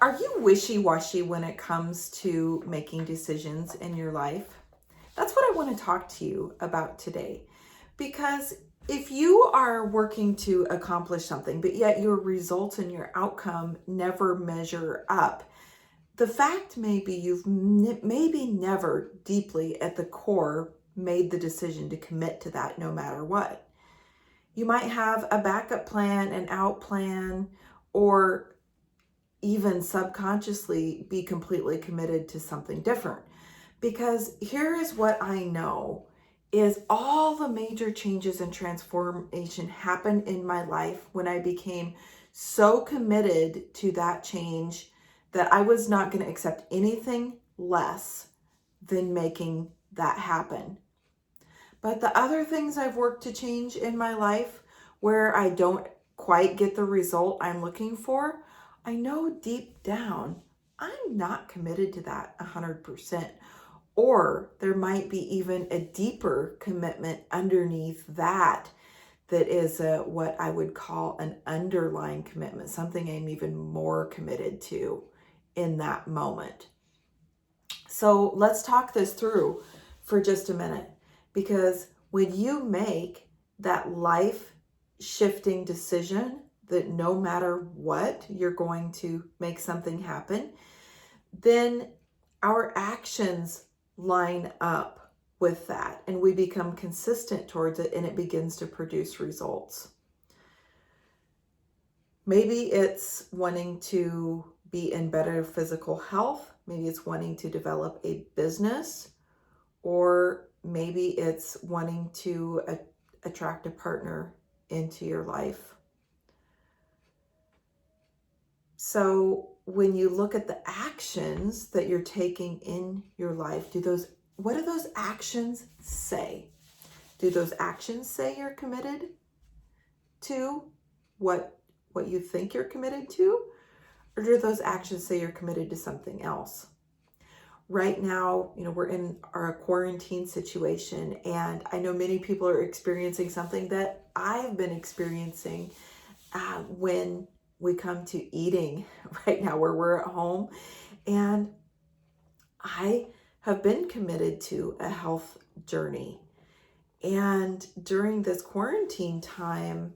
Are you wishy-washy when it comes to making decisions in your life? That's what I want to talk to you about today. Because if you are working to accomplish something, but yet your results and your outcome never measure up, the fact may be you've maybe never deeply at the core made the decision to commit to that no matter what. You might have a backup plan, an out plan, or even subconsciously be completely committed to something different. Because here is what I know is all the major changes and transformation happened in my life when I became so committed to that change that I was not going to accept anything less than making that happen. But the other things I've worked to change in my life where I don't quite get the result I'm looking for, I know deep down I'm not committed to that 100%. Or there might be even a deeper commitment underneath that is what I would call an underlying commitment, something I'm even more committed to in that moment. So let's talk this through for just a minute, because when you make that life shifting decision that no matter what, you're going to make something happen, then our actions line up with that and we become consistent towards it and it begins to produce results. Maybe it's wanting to be in better physical health. Maybe it's wanting to develop a business, or maybe it's wanting to attract a partner into your life. So when you look at the actions that you're taking in your life, what do those actions say? Do those actions say you're committed to what you think you're committed to? Or do those actions say you're committed to something else? Right now, we're in our quarantine situation, and I know many people are experiencing something that I've been experiencing when we come to eating right now, where we're at home. And I have been committed to a health journey. And during this quarantine time,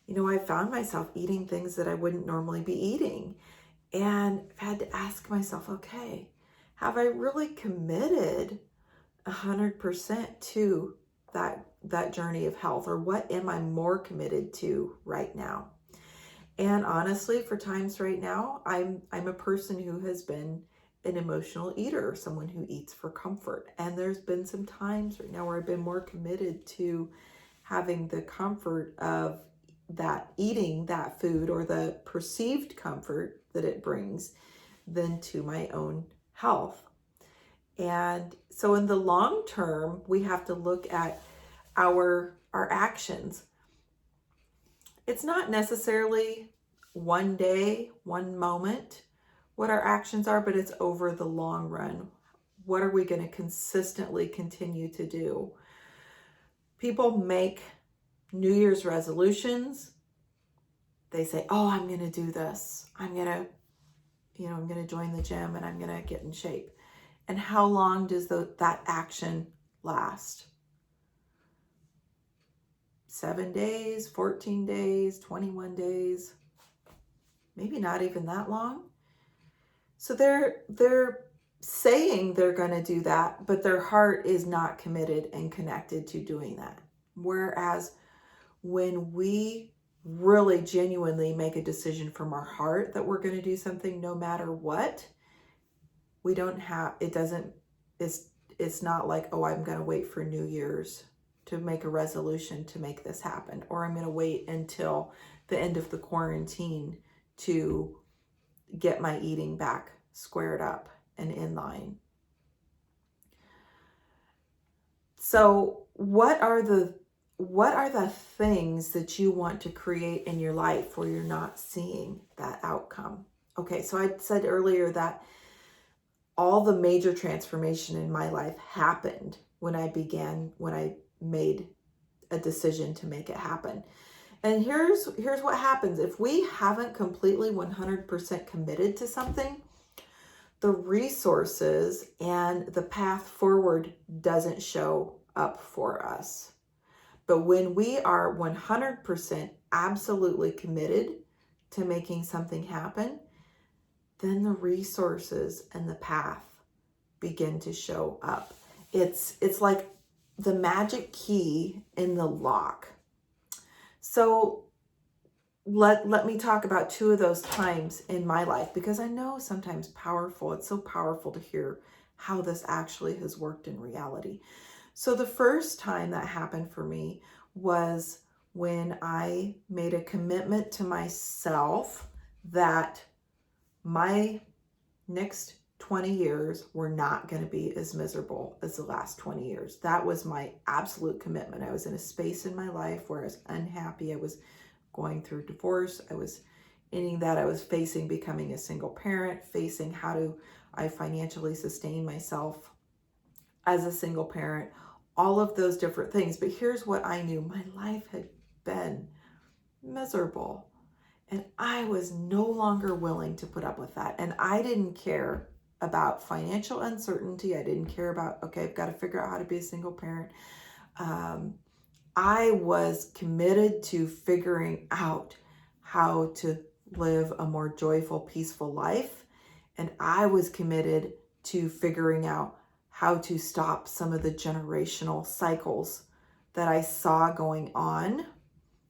I found myself eating things that I wouldn't normally be eating. And I've had to ask myself, okay, have I really committed 100% to that journey of health? Or what am I more committed to right now? And honestly, for times right now, I'm a person who has been an emotional eater, someone who eats for comfort. And there's been some times right now where I've been more committed to having the comfort of that, eating that food, or the perceived comfort that it brings, than to my own health. And so in the long term, we have to look at our actions. It's not necessarily one day, one moment, what our actions are, but it's over the long run. What are we going to consistently continue to do? People make New Year's resolutions. They say, oh, I'm going to do this. I'm going to join the gym and I'm going to get in shape. And how long does that action last? 7 days, 14 days, 21 days, maybe not even that long. So they're saying they're going to do that, but their heart is not committed and connected to doing that. Whereas when we really genuinely make a decision from our heart that we're going to do something no matter what, it's not like, oh, I'm going to wait for New Year's to make a resolution to make this happen, or I'm going to wait until the end of the quarantine to get my eating back squared up and in line. So what are the things that you want to create in your life where you're not seeing that outcome? Okay, so I said earlier that all the major transformation in my life happened when I made a decision to make it happen. And here's what happens. If we haven't completely 100% committed to something, the resources and the path forward doesn't show up for us. But when we are 100% absolutely committed to making something happen, then the resources and the path begin to show up. It's like the magic key in the lock. So let me talk about two of those times in my life, because I know sometimes it's so powerful to hear how this actually has worked in reality. So the first time that happened for me was when I made a commitment to myself that my next 20 years were not going to be as miserable as the last 20 years. That was my absolute commitment. I was in a space in my life where I was unhappy. I was going through divorce. I was facing becoming a single parent, facing how do I financially sustain myself as a single parent, all of those different things. But here's what I knew. My life had been miserable. And I was no longer willing to put up with that. And I didn't care about financial uncertainty. I didn't care about, okay, I've got to figure out how to be a single parent. I was committed to figuring out how to live a more joyful, peaceful life. And I was committed to figuring out how to stop some of the generational cycles that I saw going on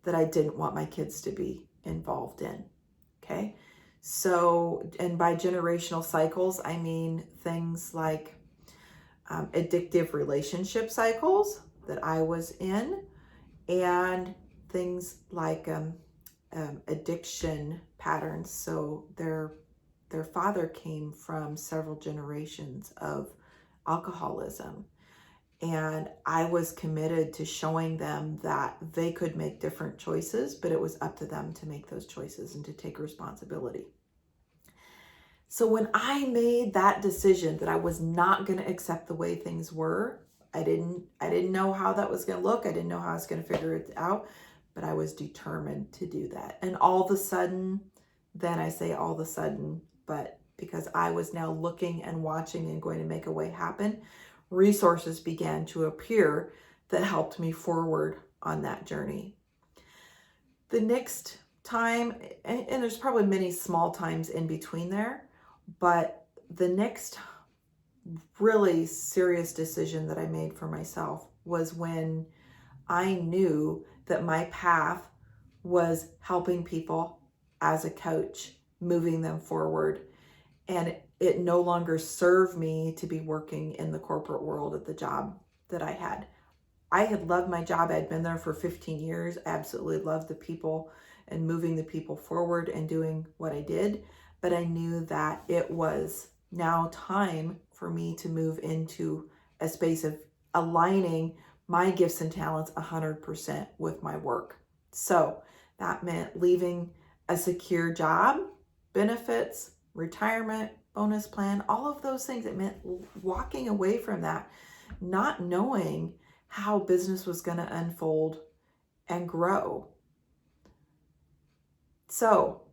that I didn't want my kids to be involved in. Okay. So, and by generational cycles, I mean things like addictive relationship cycles that I was in, and things like addiction patterns. So their father came from several generations of alcoholism. And I was committed to showing them that they could make different choices, but it was up to them to make those choices and to take responsibility. So when I made that decision that I was not going to accept the way things were, I didn't know how that was going to look. I didn't know how I was going to figure it out, but I was determined to do that. And all of a sudden, then I say all of a sudden, but because I was now looking and watching and going to make a way happen, resources began to appear that helped me forward on that journey. The next time, and there's probably many small times in between there, but the next really serious decision that I made for myself was when I knew that my path was helping people as a coach, moving them forward. And it no longer served me to be working in the corporate world at the job that I had. I had loved my job. I had been there for 15 years. I absolutely loved the people and moving the people forward and doing what I did. But I knew that it was now time for me to move into a space of aligning my gifts and talents 100% with my work. So that meant leaving a secure job, benefits, retirement, bonus plan, all of those things. It meant walking away from that, not knowing how business was going to unfold and grow. So,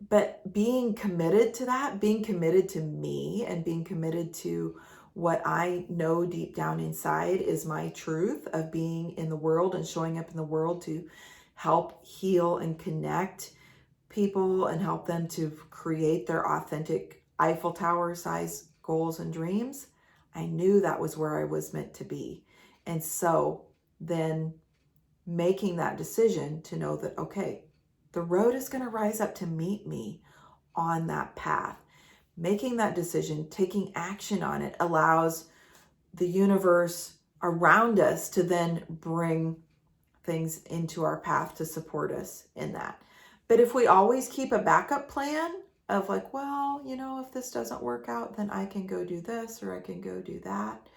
but being committed to that, being committed to me and being committed to what I know deep down inside is my truth of being in the world and showing up in the world to help heal and connect people and help them to create their authentic Eiffel Tower size goals and dreams. I knew that was where I was meant to be. And so then making that decision to know that, okay, the road is going to rise up to meet me on that path. Making that decision, taking action on it, allows the universe around us to then bring things into our path to support us in that. But if we always keep a backup plan of like, well, if this doesn't work out, then I can go do this or I can go do that.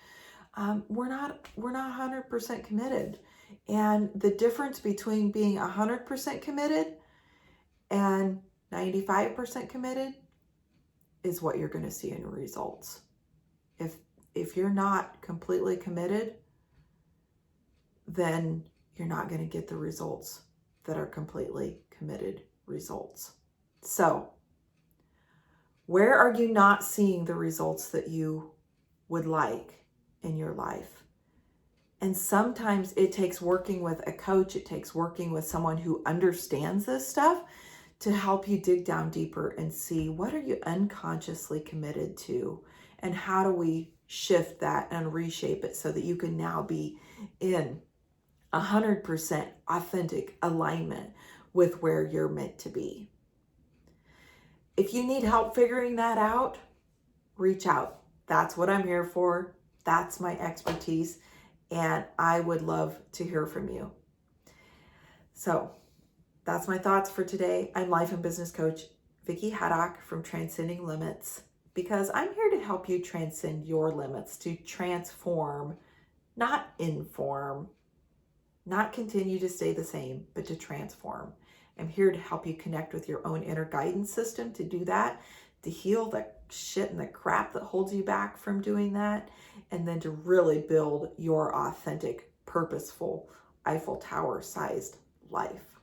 We're not 100% committed. And the difference between being 100% committed and 95% committed is what you're going to see in your results. If you're not completely committed, then you're not going to get the results that are completely committed results. So, where are you not seeing the results that you would like in your life? And sometimes it takes working with a coach, it takes working with someone who understands this stuff to help you dig down deeper and see what are you unconsciously committed to, and how do we shift that and reshape it so that you can now be in 100% authentic alignment with where you're meant to be. If you need help figuring that out, reach out. That's what I'm here for. That's my expertise. And I would love to hear from you. So that's my thoughts for today. I'm life and business coach Vicki Haddock from Transcending Limits, because I'm here to help you transcend your limits, to transform, not inform, not continue to stay the same, but to transform. I'm here to help you connect with your own inner guidance system to do that, to heal the shit and the crap that holds you back from doing that, and then to really build your authentic, purposeful, Eiffel Tower-sized life.